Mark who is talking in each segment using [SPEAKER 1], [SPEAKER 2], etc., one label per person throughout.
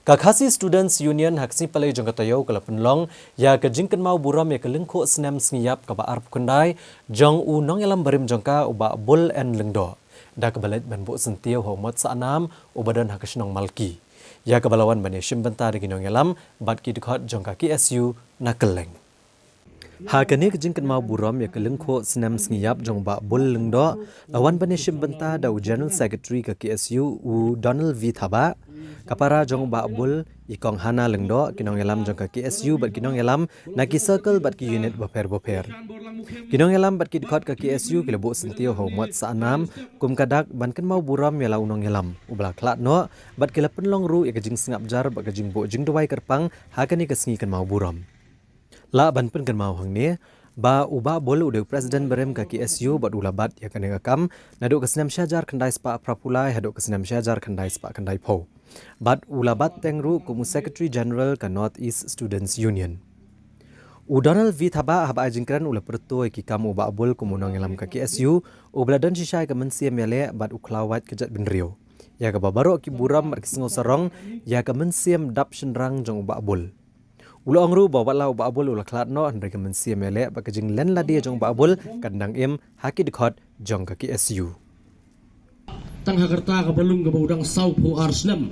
[SPEAKER 1] Kakasi Students Union haksi palai jong katayo kala penlong ya kajingkan mau buram ya kelengko senam sengiyap kaba arp kundai jong u nong yalam barim jongka uba bol en lengdo da kabalet ban bo sentiau homot saanam ubadan hakasnong malki ya kabalawan bani shimbanta de ginong yalam bat ki dikhat jongka KSU nakeleng Hakani kajingkan mau buram ya kelengko senam sengiyap jong ba bol lengdo lawan bani shimbanta da General Secretary ke KSU u Donald V Thaba kapara jong ba bul ikong hana lengdo kinong yalam jong ka KSU bat kinong yalam naki circle bat ki unit boper kinong yalam bat ki dikhat ka KSU kilabo sentio homot saanam kum kadak bankan mau buram yala unong yalam ubla klat no bat kila penlong ru ikajing singap jar bat kajing bo jing dawai kerpang hakani kasngi kan mau buram la ban pen kan mau hangni ba uba bol udah presiden berem ka KSU bat ulabat ya kan ngakam nado kesenam syajar kandai spa prapulai hado kesenam syajar kandai spa kandai po bat ulabat tengru kumu Secretary General ka North East Students Union u Donald V Thaba haba ajingkran ula perto ki kamu uba bol kumu nong yalam ka KSU ubladan shisai ka mensiam yale bat uklawat kejat benrio ya ka babaro ki buram bat kisingo sarong ya ka mensiam dap shenrang jong uba bol Ula angru bawa lau babul ula klat no andre ke mensia mele bakajing len ladi jong babul kandang im haki dikhat jong ka KSU
[SPEAKER 2] tang hakarta ka balung ka udang sau pu arsnam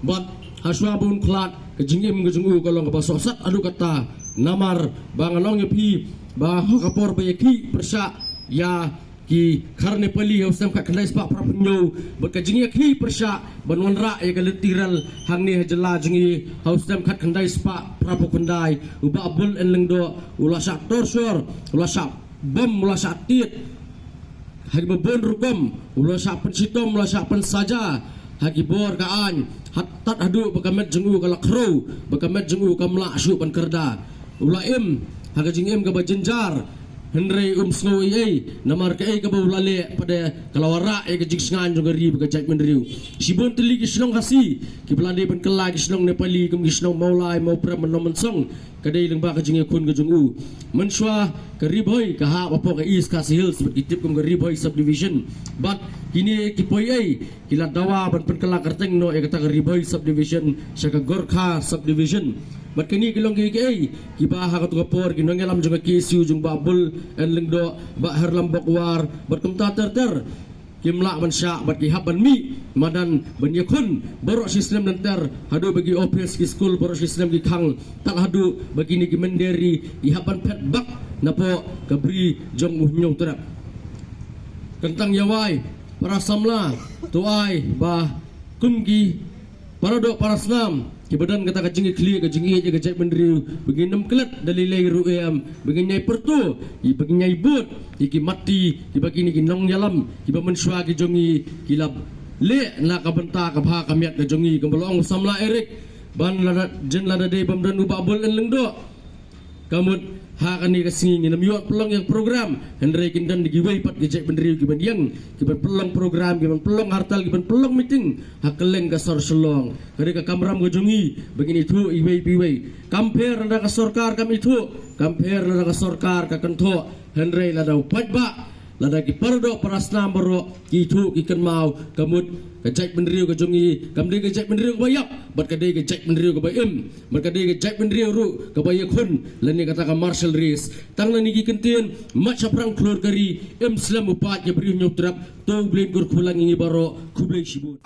[SPEAKER 2] bat haswa bun klat ke jingim ke jungu kolong ka basosat adu kata namar banganong pi ba kapor bayaki persa ya ki karne pali hausam ka kandai spa prapunyo bat ka jingi ki persa banwanra ya ka letiral hangni hajala jingi hausam kat kandai spa prapukundai uba abul en lengdo ula sak torsor ula sak bom ula sak tit hagi babon rukom ula sak pensitom ula sak pensaja hagi bor kaan hatat hadu bakamet jengu kala kro bakamet jengu kamla su pan kerda ula im haga jingim ka bajenjar Henry snow namar ka ka bawlale pada kalawara ka jigsngan jong gari ka jaj menriu sibon teli ki snong hasi ki blande pen kala ki snong nepali kum ki snong maulai mau pra menomon song kadai leng ba ka jinge kun ka jong u menswa ka riboy ka ha apo ka east ka hills ki tip kum ka riboy subdivision but kini ki poi ki la dawa pen kala karteng no e ka riboy subdivision sa ka gorkha subdivision bat kini kilong ki ba ha ka por ki nongelam jong ka KSU jong babul en lengdo ba herlam bokwar bat kum ta ter kimla man sya bat ki haban mi madan ban yakun baro sistem dan ter hadu bagi office ki school baro sistem ki khang tak hadu bagi ni ki menderi ki haban pet bak napo kabri jong muhnyo terap kentang yawai para samla tuai ba kumgi paradok parasnam ki badan kata kajingi kli kajingi je kajai mendriu bagi enam kelat dalilai ruam bagi nyai pertu ki bagi nyai but ki mati ki bagi ni ki nong yalam ki ba mensua ki jongi ki lab le na ka benta ka bha ka miat ka jongi ka bolong samla erik ban la jen la de bamdan u babul en lengdo kamut ha kani ka singi nam yuat pelong yang program hendrai kindan di giwai pat gejek bendriu ki ban yang ki ban pelong program ki ban pelong hartal ki ban pelong meeting ha keleng ka sor selong kare ka kamram ka jongi begini thu iwei piwei kamper nda ka sorkar kam itu kamper nda ka sorkar ka kentho hendrai la dau patba lada ki pardo parasnam baro ki thu ki kan mau kamut kejek bendriu ka jongi kamde kejek bendriu ka bayap bat kade kejek bendriu ka bayem bat kade kejek bendriu ru ka bayakun lani kata ka martial race tang lani ki kentien mat saprang klor kari em slam upat ya beriu nyotrap to blin gur khulang ingi baro kublai shibut